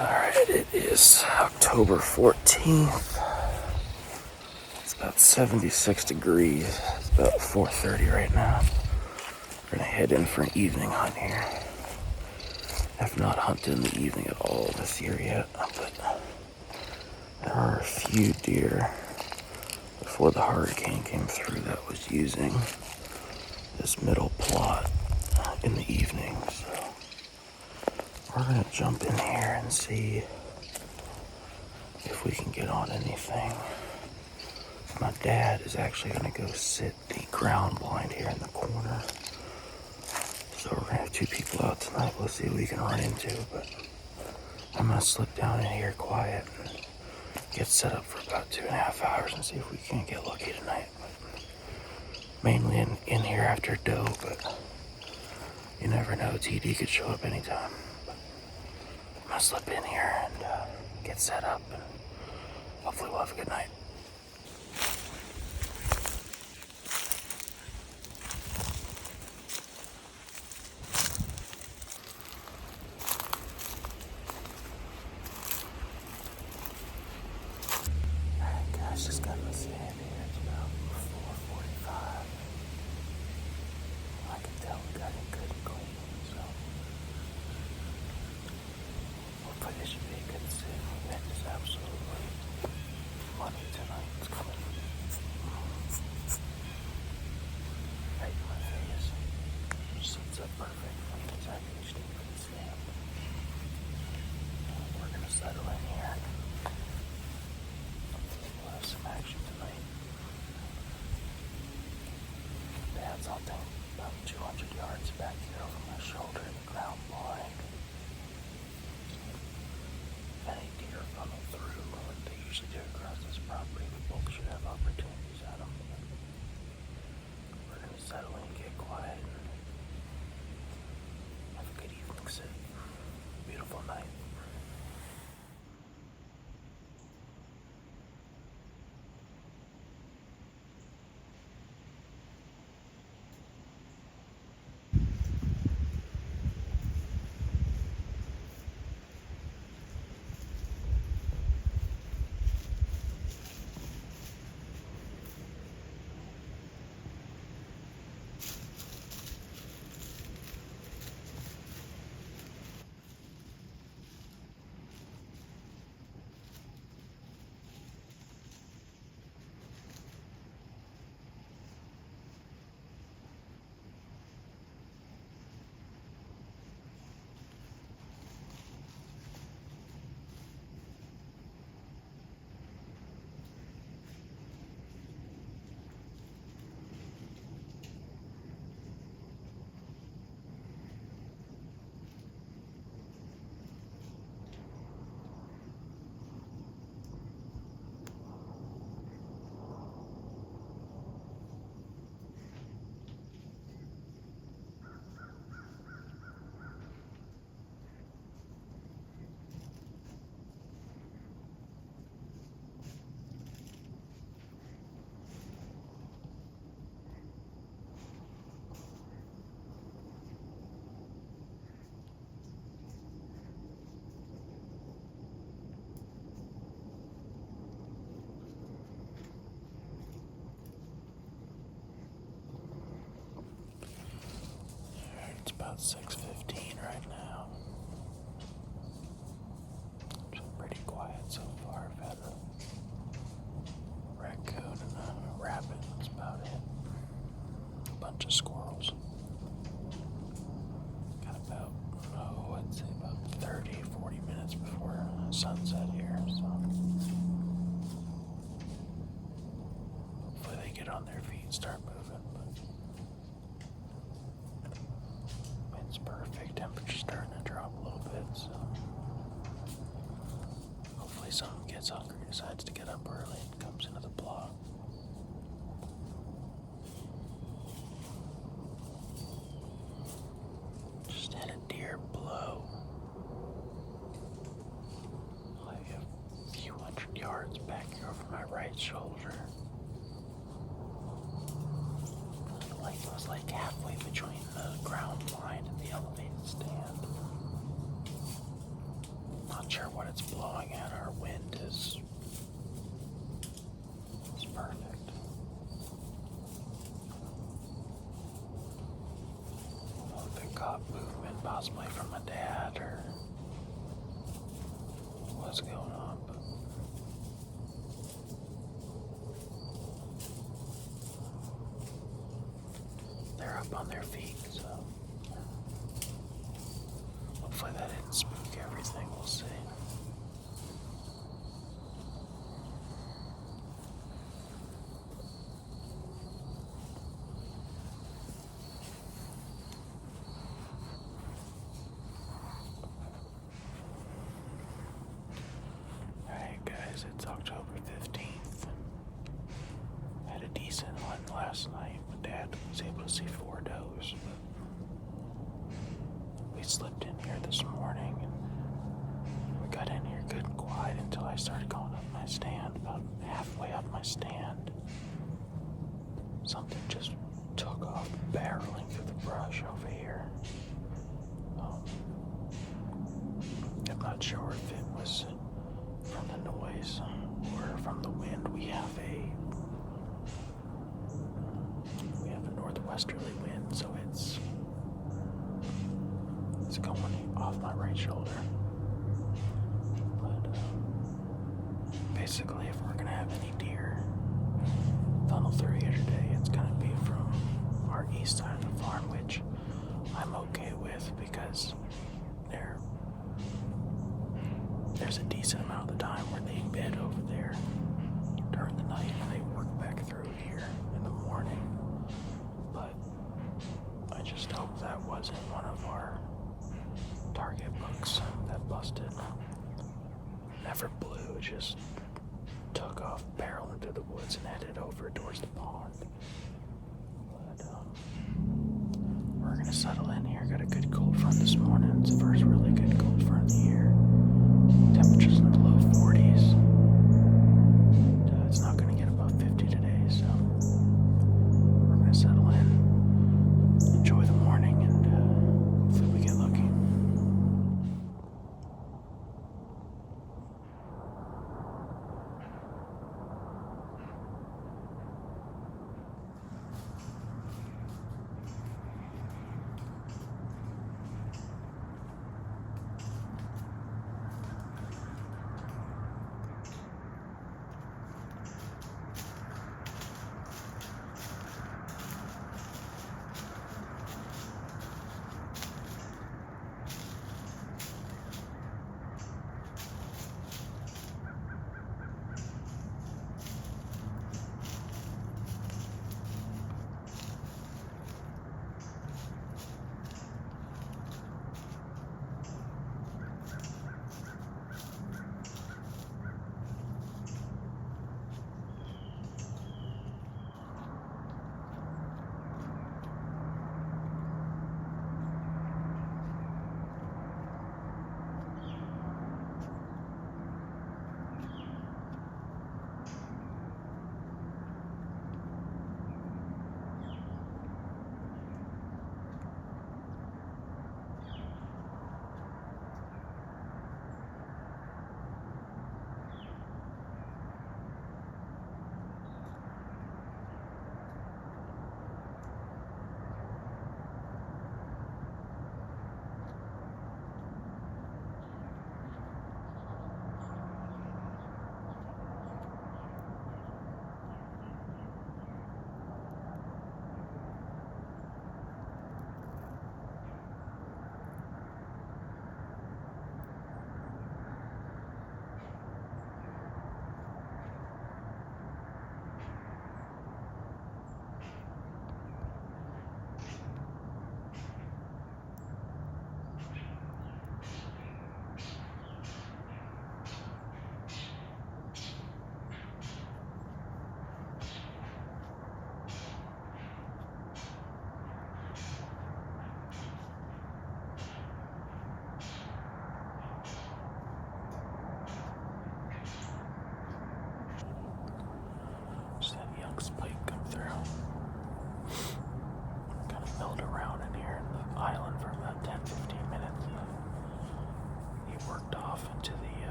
Alright, it is October 14th. It's about 76 degrees. It's about 4:30 right now. We're gonna head in for an evening hunt here. I've not hunted in the evening at all this year yet, but there are a few deer before the hurricane came through that was using this middle plot in the evening. So we're gonna jump in here and see if we can get on anything. My dad is actually gonna go sit the ground blind here in the corner. So we're gonna have two people out tonight. We'll see what we can run into, but I'm gonna slip down in here quiet and get set up for about 2.5 hours and see if we can't get lucky tonight. But mainly in here after doe, but you never know, TD could show up anytime. But I'm gonna slip in here and get set up, and hopefully we'll have a good night. Alright guys, just got the sand here. It's about 4:45. I can tell we got it good and clean, so hopefully this should be a good sit. That is absolutely money tonight. It's coming right in my face. Sits up perfect for the exact state for the stand. We're gonna settle in here. We'll have some action tonight. Dad's hunting about 200 yards back here over my shoulder in the ground blind. If any deer are coming through, like they usually do across this property, we both should have opportunities at them. We're going to settle in, get quiet, and have a good evening sit. Beautiful night. It's about 6:15 right now. It's pretty quiet so far. I've had a raccoon and a rabbit. That's about it. A bunch of squirrels. Got about, I'd say about 30, 40 minutes before sunset here, so hopefully they get on their feet and start moving. It's perfect. Temperature's starting to drop a little bit, so hopefully someone gets hungry, decides to get up early, and comes into the block. Just had a deer blow like a few hundred yards back here over my right shoulder. It was like halfway between the ground blind and the elevated stand. Not sure sure what it's blowing at. Our wind is perfect. Oh, if it caught movement, possibly from my dad or what's going on, but they're up on their feet, so hopefully that didn't spook everything. We'll see. Alright guys, it's October 15th. I had a decent hunt last night. My dad was able to see 4 does, but we slipped in here this morning and we got in here good and quiet until I started going up my stand. About halfway up my stand, something just took off barreling through the brush over here. I'm not sure if it was from the noise or from the wind. We have a northwesterly wind, so it's going off my right shoulder. But basically, if we're gonna have any deer funnel through here today, it's gonna be from our east side of the farm, which I'm okay with because there's a decent amount of the time where they bed over there during the night and they work back through here in the morning. But I just hope that wasn't one of our target bucks that busted. Never blew, it just took off barreling through the woods and headed over towards the pond. But we're gonna settle in here. Got a good cold front this morning. It's the first really good cold front of the year. Temperatures in the low 40s. And, it's not going to get above 50 today, so we're going to settle in, enjoy the morning, and hopefully we get lucky.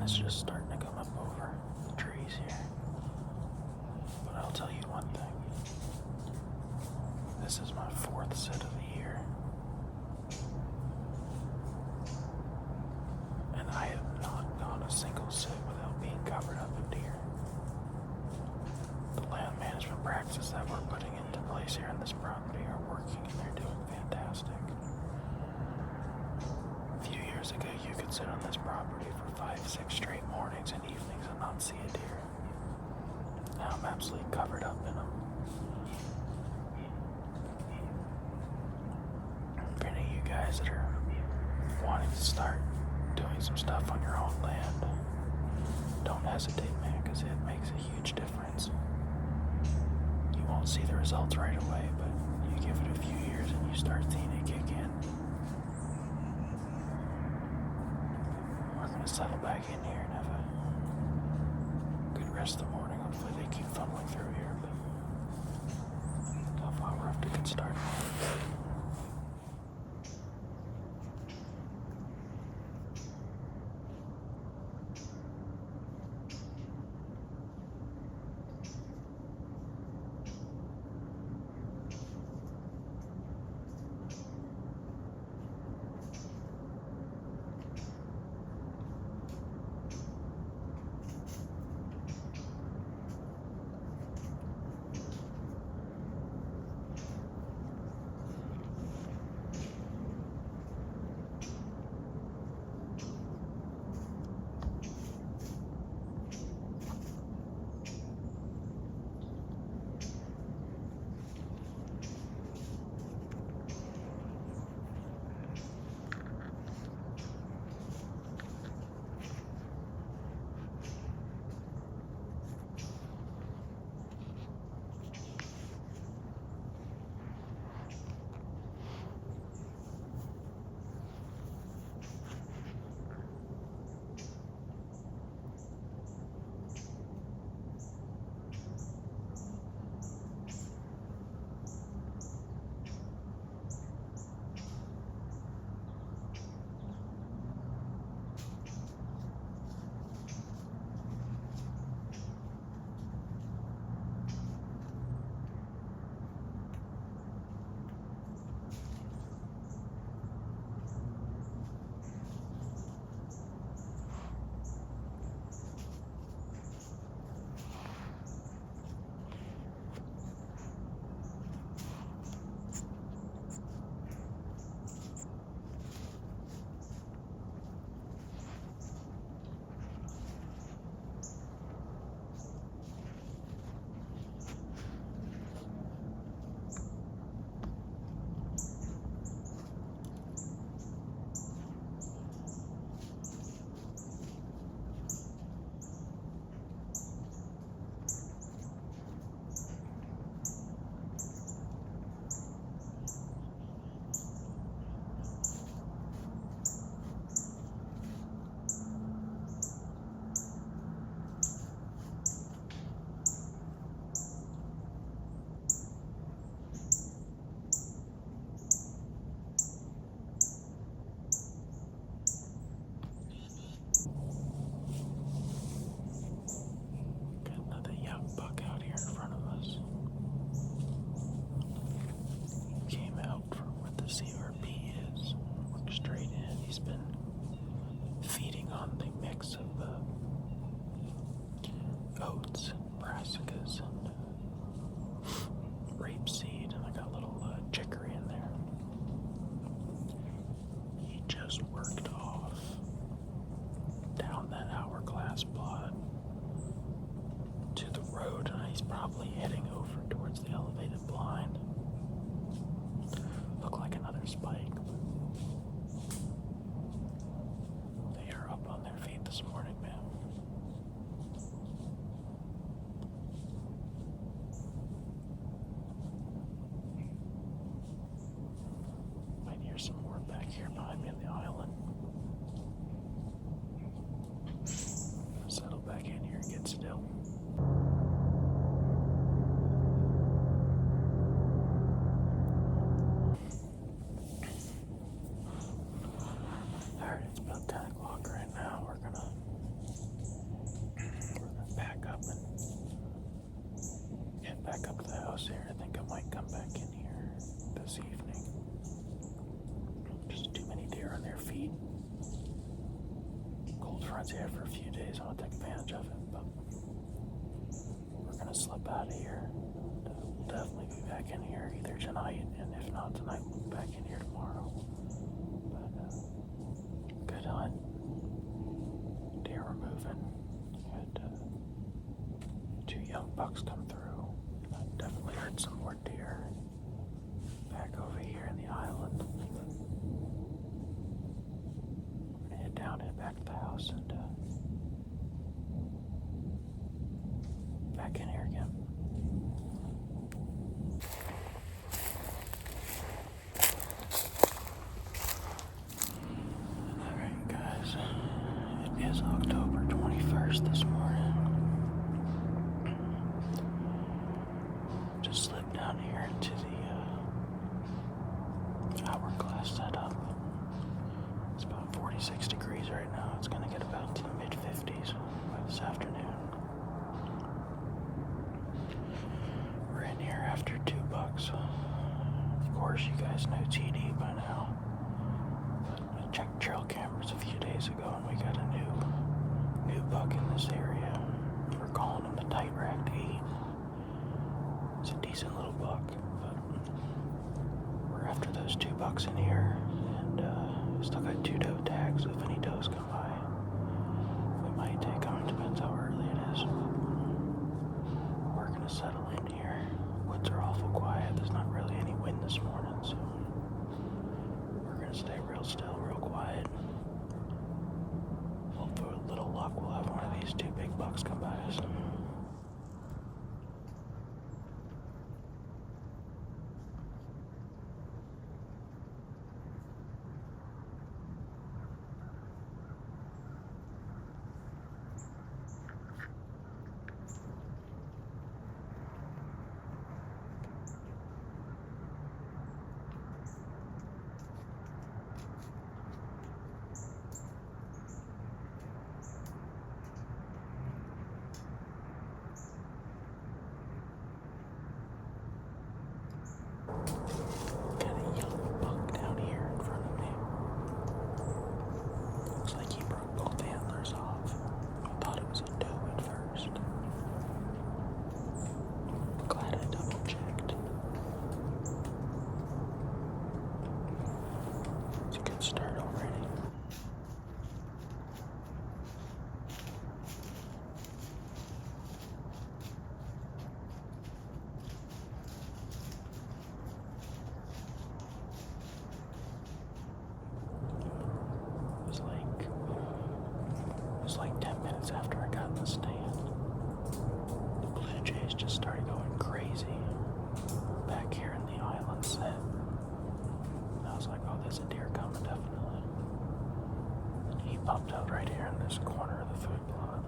is just starting to come up over the trees here. But I'll tell you one thing. This is my fourth sit of the year. And I have not gone a single sit without being covered up in deer. The land management practices that we're putting into place here on this property are working, and they're doing fantastic. A few years ago, you could sit on this property for 5-6 straight mornings and evenings and not see a deer. Now I'm absolutely covered up in them. For any of you guys that are wanting to start doing some stuff on your own land, don't hesitate, man, because it makes a huge difference. You won't see the results right away, but you give it a few years and you start seeing it kick in. We're going to settle back in here and have a good rest of the morning. Hopefully they keep fumbling through here, but so far we're off to a good start. Oats, brassicas, and rapeseed, and I got a little chicory in there. He just worked off down that hourglass plot to the road, and he's probably heading over towards the elevated blind. Look like another spike. They are up on their feet this morning, man. Might hear some more back here behind me on the island. Settle back in here and get still. back up to the house here. I think I might come back in here this evening. Just too many deer on their feet. Cold front's here for a few days. I want to take advantage of it, but we're gonna slip out of here. We'll definitely be back in here either tonight, and if not tonight, we'll be back in here tomorrow. But good hunt. Deer were moving. Had 2 young bucks come through. I definitely heard some more deer back over here in the island. We're gonna head down, head back to the house, and back in here again. Alright guys, it is October 21st this morning. Just slipped down here into the hourglass setup. It's about 46 degrees right now. It's gonna get about to the mid-50s by this afternoon. We're in here after 2 bucks. Of course, you guys know TD by now. But I checked trail cameras a few days ago, and we got a new buck in this area. We're calling him the tight-racked 8. It's a decent little buck, but we're after those 2 bucks in here, and still got 2 doe tags. So if any does come by, we might take them. Depends how early it is. We're gonna settle in here. Woods are awful quiet. There's not really any wind this morning, so we're gonna stay real still, real quiet. Hopefully, with a little luck, we'll have one of these 2 big bucks come by us. Got a young buck down here in front of me. Looks like he broke both antlers off. I thought it was a doe at first. Glad I double checked. It's a good start already. It was like 10 minutes after I got in the stand. The blue jays just started going crazy back here in the island set. And I was like, oh, there's a deer coming, definitely. And he popped out right here in this corner of the food plot.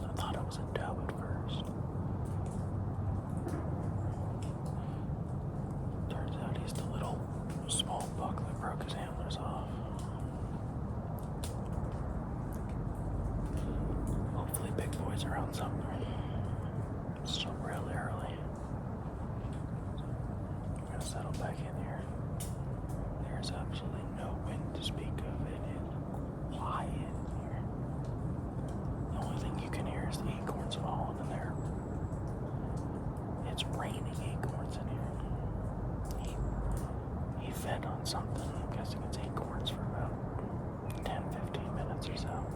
I thought it was a doe at first. Turns out he's the little small buck that broke his antlers off. Hopefully big boys are on something. It's still really early. So I'm gonna settle back in here. There's absolutely no wind to speak of. It is quiet in here. The only thing you can hear is the acorns falling in there. It's raining acorns in here. He fed on something. I'm guessing it's acorns for about 10-15 minutes or so.